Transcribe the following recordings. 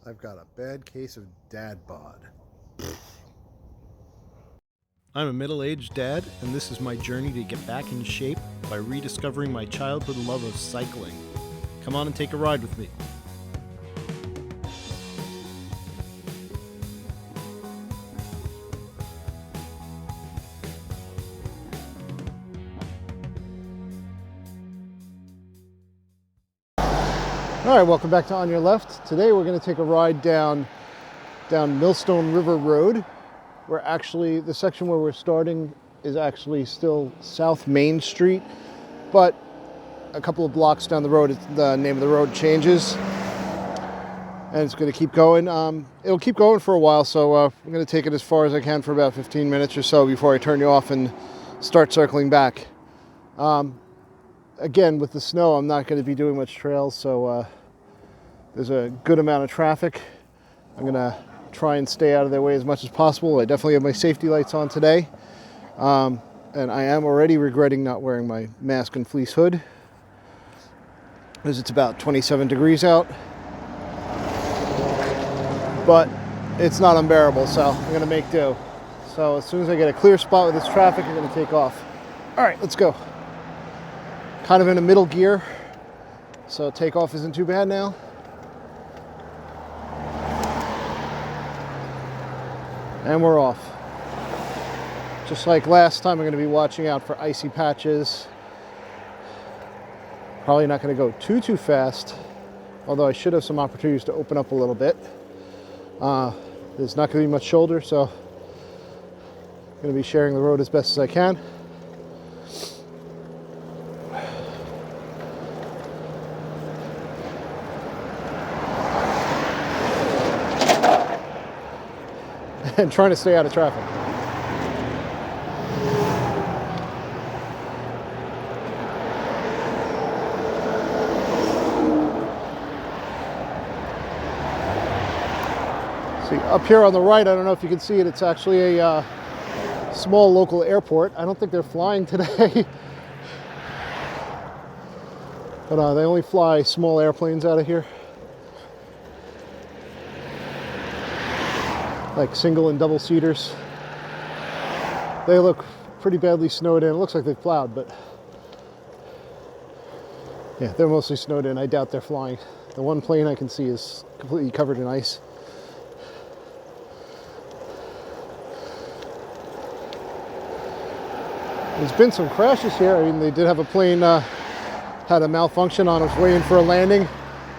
I've got a bad case of dad bod. I'm a middle-aged dad, and this is my journey to get back in shape by rediscovering my childhood love of cycling. Come on and take a ride with me. All right, welcome back to On Your Left. Today we're going to take a ride down Millstone River Road. We're actually, the section where we're starting is actually still South Main Street, but a couple of blocks down the road, the name of the road changes, and it's going to keep going. It'll keep going for a while, so I'm going to take it as far as I can for about 15 minutes or so before I turn you off and start circling back. Again, with the snow, I'm not going to be doing much trails, so there's a good amount of traffic. I'm going to try and stay out of their way as much as possible. I definitely have my safety lights on today, and I am already regretting not wearing my mask and fleece hood, as it's about 27 degrees out, but it's not unbearable, so I'm going to make do. So as soon as I get a clear spot with this traffic, I'm going to take off. All right, let's go. Kind of in a middle gear, so takeoff isn't too bad now. And we're off. Just like last time, I'm going to be watching out for icy patches. Probably not going to go too fast, although I should have some opportunities to open up a little bit. There's not going to be much shoulder, so I'm going to be sharing the road as best as I can. And trying to stay out of traffic. See, up here on the right, I don't know if you can see it, it's actually a small local airport. I don't think they're flying today. But they only fly small airplanes out of here. Like single and double seaters. They look pretty badly snowed in. It looks like they've plowed, but yeah, they're mostly snowed in. I doubt they're flying. The one plane I can see is completely covered in ice. There's been some crashes here. I mean, they did have a plane had a malfunction on its way in for a landing.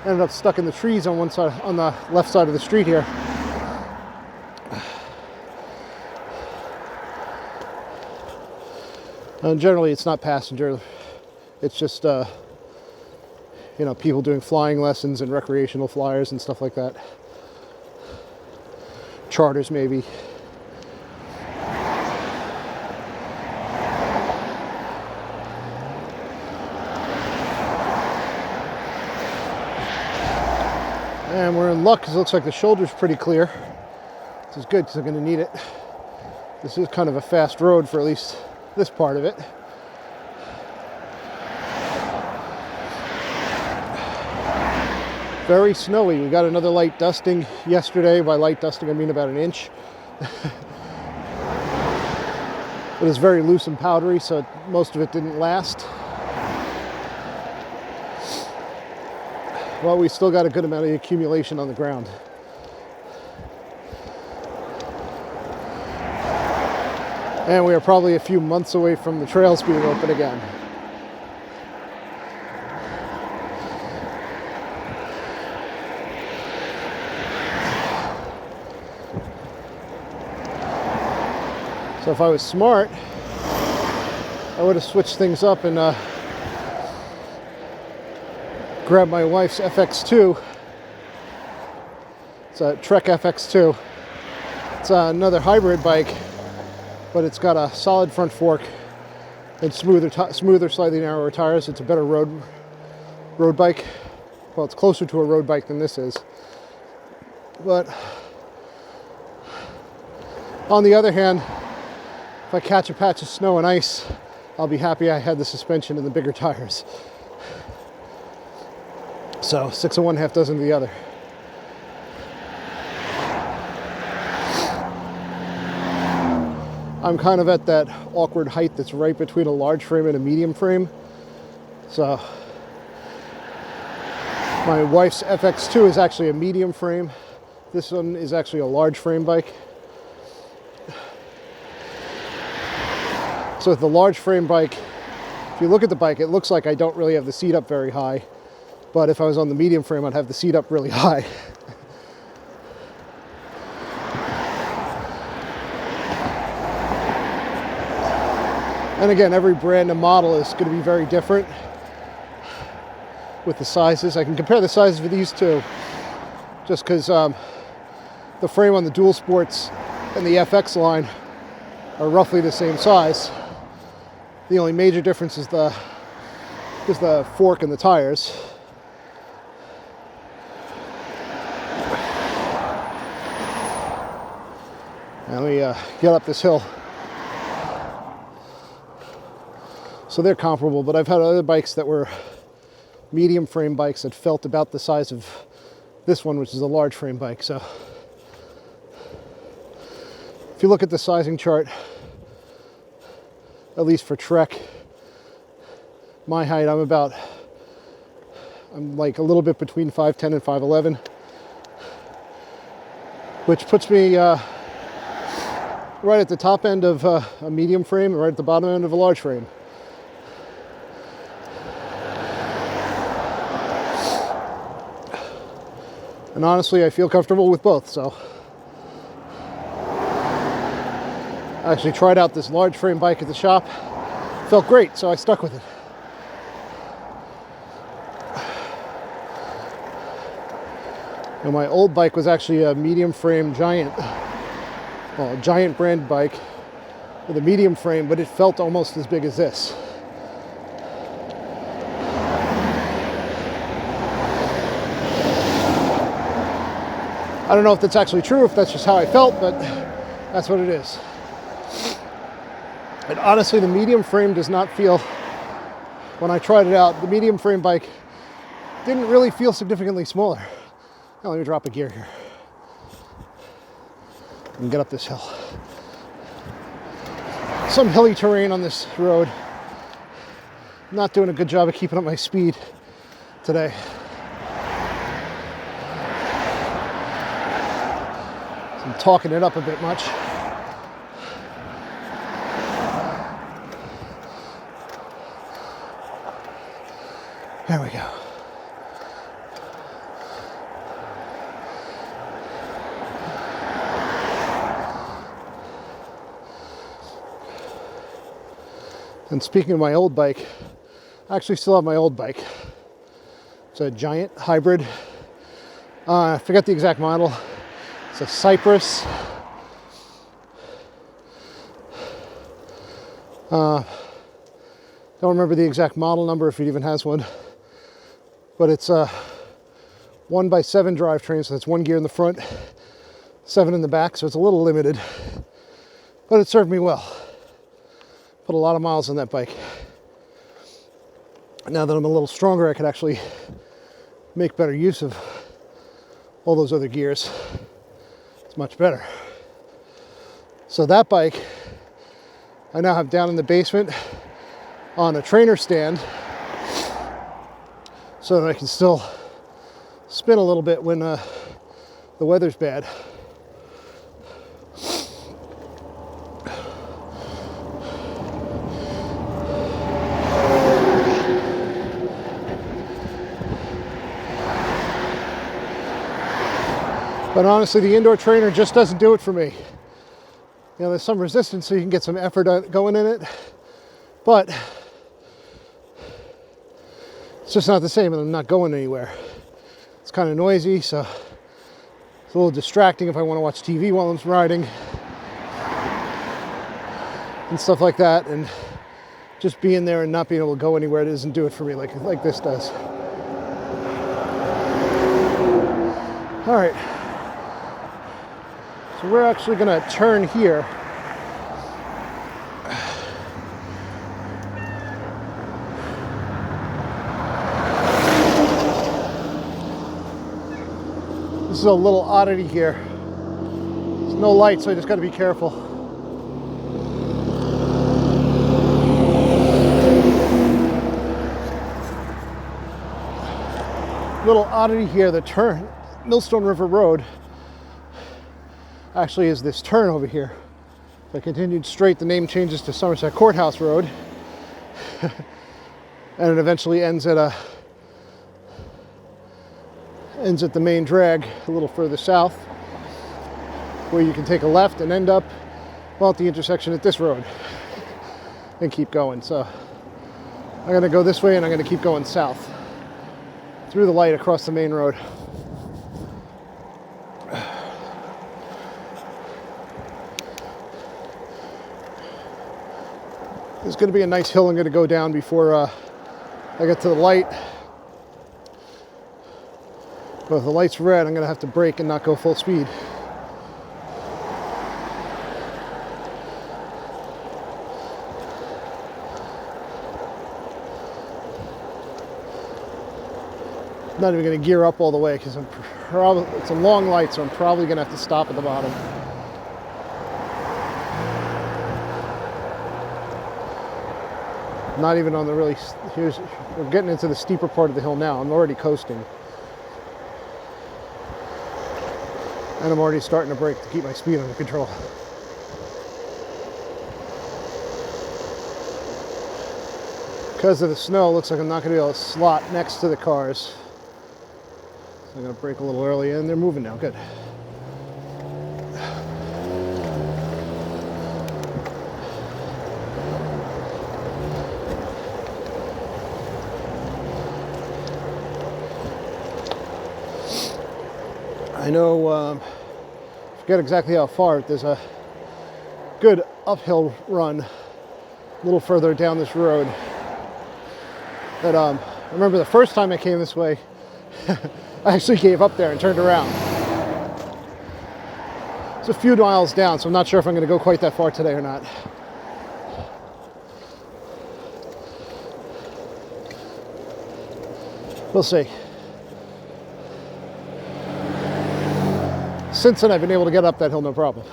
Ended up stuck in the trees on one side, on the left side of the street here. And generally, it's not passenger. It's just, you know, people doing flying lessons and recreational flyers and stuff like that. Charters, maybe. And we're in luck because it looks like the shoulder's pretty clear. This is good because I'm going to need it. This is kind of a fast road for at least this part of it. Very snowy. We got another light dusting yesterday. By light dusting, I mean about an inch. It was very loose and powdery, so most of it didn't last. Well, we still got a good amount of accumulation on the ground. And we are probably a few months away from the trails being open again. So if I was smart, I would have switched things up and grabbed my wife's FX2. It's a Trek FX2. It's another hybrid bike, but it's got a solid front fork and smoother, slightly narrower tires. It's a better road bike. Well, it's closer to a road bike than this is. But on the other hand, if I catch a patch of snow and ice, I'll be happy I had the suspension and the bigger tires. So 6 of one, half dozen of the other. I'm kind of at that awkward height that's right between a large frame and a medium frame. So my wife's FX2 is actually a medium frame. This one is actually a large frame bike. So with the large frame bike, if you look at the bike, it looks like I don't really have the seat up very high. But if I was on the medium frame, I'd have the seat up really high. And again, every brand and model is going to be very different with the sizes. I can compare the sizes for these two just because the frame on the Dual Sports and the FX line are roughly the same size. The only major difference is the fork and the tires. And we get up this hill. So they're comparable, but I've had other bikes that were medium frame bikes that felt about the size of this one, which is a large frame bike. So if you look at the sizing chart, at least for Trek, my height, I'm like a little bit between 5'10 and 5'11", which puts me right at the top end of a medium frame and right at the bottom end of a large frame. And honestly, I feel comfortable with both, so. I actually tried out this large frame bike at the shop. Felt great, so I stuck with it. And my old bike was actually a medium frame Giant. Well, a Giant brand bike with a medium frame, but it felt almost as big as this. I don't know if that's actually true, if that's just how I felt, but that's what it is. And honestly, the medium frame does not feel, when I tried it out, the medium frame bike didn't really feel significantly smaller. Now let me drop a gear here and get up this hill. Some hilly terrain on this road. Not doing a good job of keeping up my speed today. I'm talking it up a bit much. There we go. And speaking of my old bike, I actually still have my old bike. It's a Giant hybrid. I forget the exact model. It's a Cypress. Don't remember the exact model number, if it even has one. But it's a 1x7 drivetrain, so that's 1 gear in the front, 7 in the back, so it's a little limited. But it served me well. Put a lot of miles on that bike. Now that I'm a little stronger, I could actually make better use of all those other gears. It's much better. So that bike I now have down in the basement on a trainer stand so that I can still spin a little bit when the weather's bad. But honestly, the indoor trainer just doesn't do it for me. You know, there's some resistance, so you can get some effort going in it, but it's just not the same, and I'm not going anywhere. It's kind of noisy, so it's a little distracting if I want to watch TV while I'm riding and stuff like that, and just being there and not being able to go anywhere doesn't do it for me like this does. All right. So we're actually going to turn here. This is a little oddity here. There's no light, so I just got to be careful. Little oddity here, the turn, Millstone River Road actually is this turn over here. If I continued straight, the name changes to Somerset Courthouse Road. And it eventually ends at the main drag a little further south, where you can take a left and end up, well, at the intersection at this road and keep going. So I'm going to go this way and I'm going to keep going south through the light across the main road. There's going to be a nice hill I'm going to go down before I get to the light. But if the light's red, I'm going to have to brake and not go full speed. I'm not even going to gear up all the way because it's a long light, so I'm probably going to have to stop at the bottom. Not even on the really, we're getting into the steeper part of the hill now. I'm already coasting. And I'm already starting to brake to keep my speed under control. Because of the snow, it looks like I'm not going to be able to slot next to the cars. So I'm going to brake a little early, and they're moving now. Good. I know, forget exactly how far, there's a good uphill run a little further down this road. That I remember the first time I came this way, I actually gave up there and turned around. It's a few miles down, so I'm not sure if I'm going to go quite that far today or not. We'll see. Since then, I've been able to get up that hill no problem.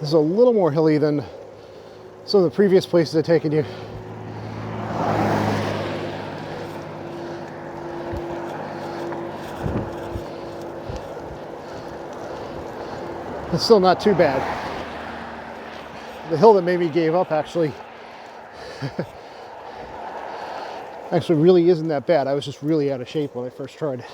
This is a little more hilly than some of the previous places I've taken you. It's still not too bad. The hill that made me give up actually really isn't that bad. I was just really out of shape when I first tried.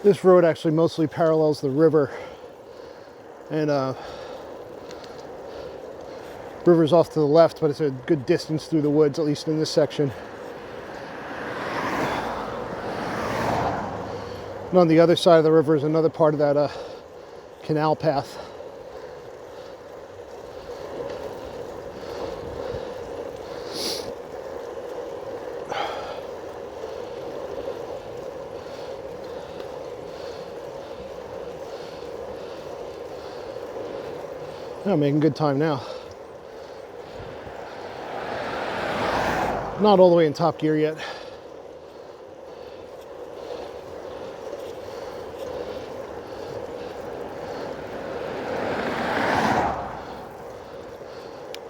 This road actually mostly parallels the river, and river's off to the left, but it's a good distance through the woods, at least in this section. And on the other side of the river is another part of that canal path. I'm making good time now. Not all the way in top gear yet.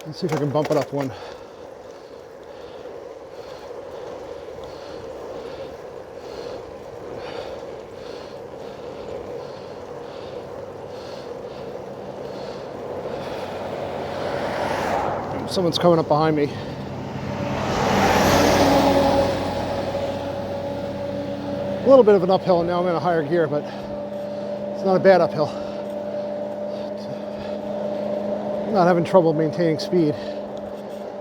Let's see if I can bump it up one. Someone's coming up behind me. A little bit of an uphill, and now I'm in a higher gear, but it's not a bad uphill. I'm not having trouble maintaining speed.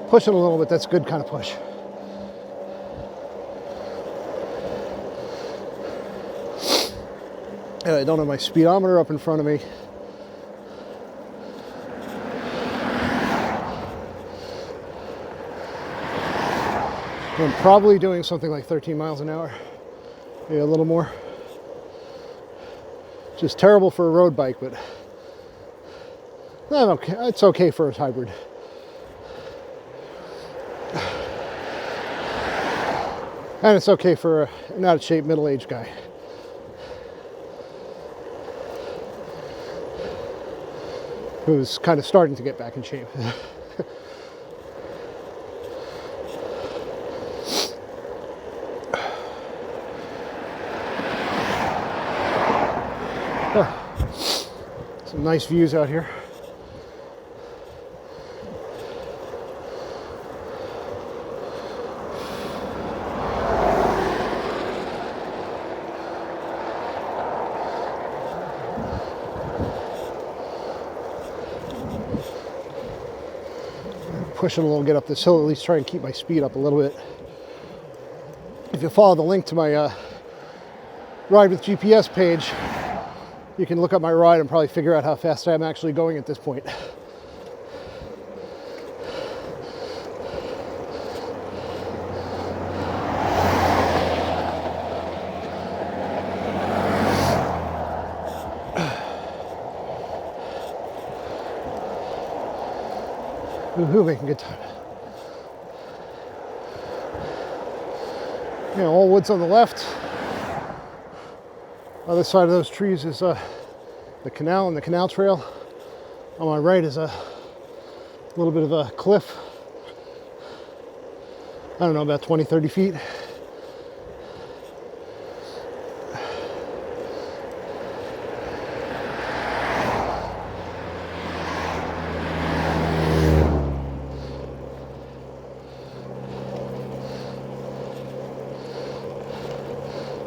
Pushing a little bit, that's good kind of push. And I don't have my speedometer up in front of me. I'm probably doing something like 13 miles an hour, maybe a little more. Just terrible for a road bike, but okay. It's okay for a hybrid. And it's okay for an out-of-shape middle-aged guy. Who's kind of starting to get back in shape. Some nice views out here. Pushing a little, get up this hill, at least try and keep my speed up a little bit. If you follow the link to my Ride with GPS page, you can look up my ride and probably figure out how fast I'm actually going at this point. Woohoo, making good time. Yeah, all woods on the left. Other side of those trees is the canal and the canal trail. On my right is a little bit of a cliff. I don't know, about 20, 30 feet.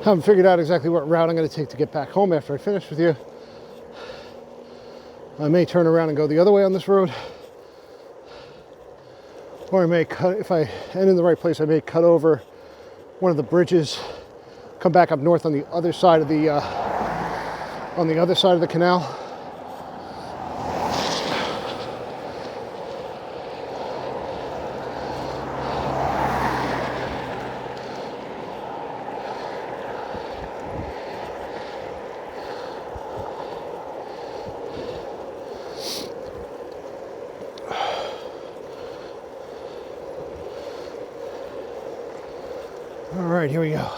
Haven't figured out exactly what route I'm going to take to get back home after I finish with you. I may turn around and go the other way on this road. Or I may cut, if I end in the right place, I may cut over one of the bridges, come back up north on the other side of the canal. All right, here we go.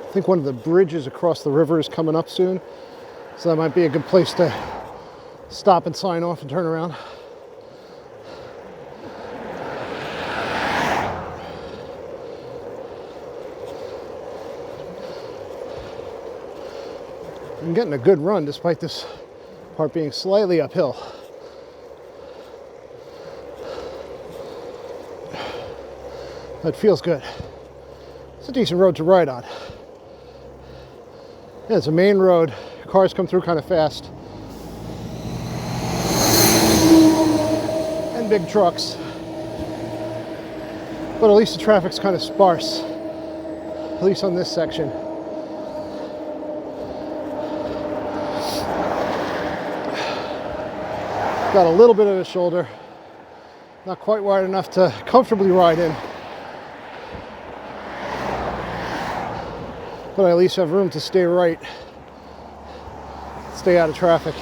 I think one of the bridges across the river is coming up soon, so that might be a good place to stop and sign off and turn around. I'm getting a good run despite this part being slightly uphill. That feels good. It's a decent road to ride on. Yeah, it's a main road. Cars come through kind of fast. And big trucks. But at least the traffic's kind of sparse. At least on this section. Got a little bit of a shoulder. Not quite wide enough to comfortably ride in. But I at least have room to stay right, stay out of traffic.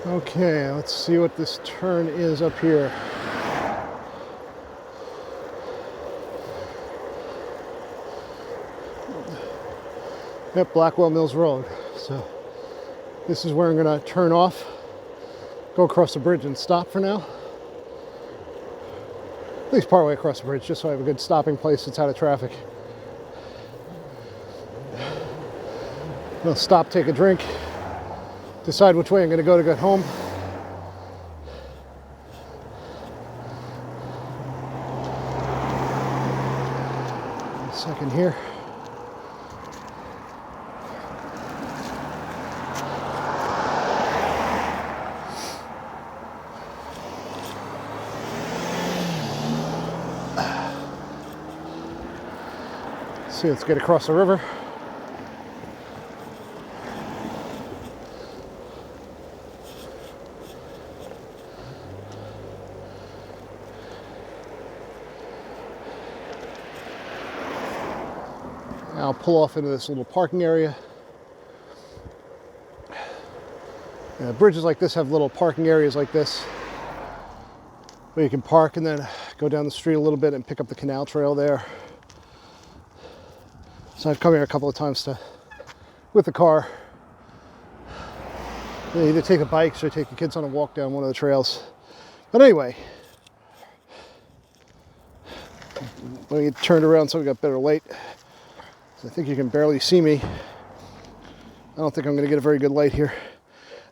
Okay, let's see what this turn is up here. Yep, Blackwell Mills Road. So this is where I'm going to turn off, go across the bridge and stop for now. At least partway across the bridge, just so I have a good stopping place that's out of traffic. I'll stop, take a drink, decide which way I'm going to get home. A second here. See, let's get across the river. Now I'll pull off into this little parking area. Bridges like this have little parking areas like this where you can park and then go down the street a little bit and pick up the canal trail there. So I've come here a couple of times with the car. You either take the bikes or take the kids on a walk down one of the trails. But anyway, let me get turned around so we got better light. I think you can barely see me. I don't think I'm going to get a very good light here.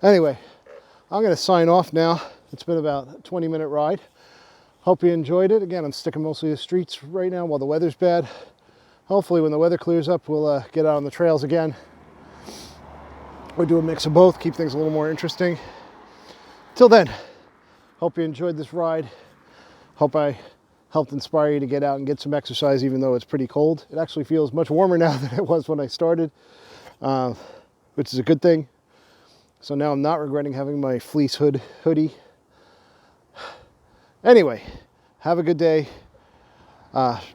Anyway, I'm going to sign off now. It's been about a 20-minute ride. Hope you enjoyed it. Again, I'm sticking mostly to the streets right now while the weather's bad. Hopefully when the weather clears up, we'll get out on the trails again. Or do a mix of both, keep things a little more interesting. Till then, hope you enjoyed this ride. Hope I helped inspire you to get out and get some exercise even though it's pretty cold. It actually feels much warmer now than it was when I started, which is a good thing. So now I'm not regretting having my fleece hoodie. Anyway, have a good day.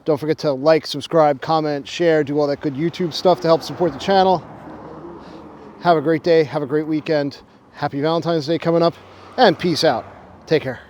Don't forget to like, subscribe, comment, share, do all that good YouTube stuff to help support the channel. Have a great day. Have a great weekend. Happy Valentine's Day coming up. And peace out. Take care.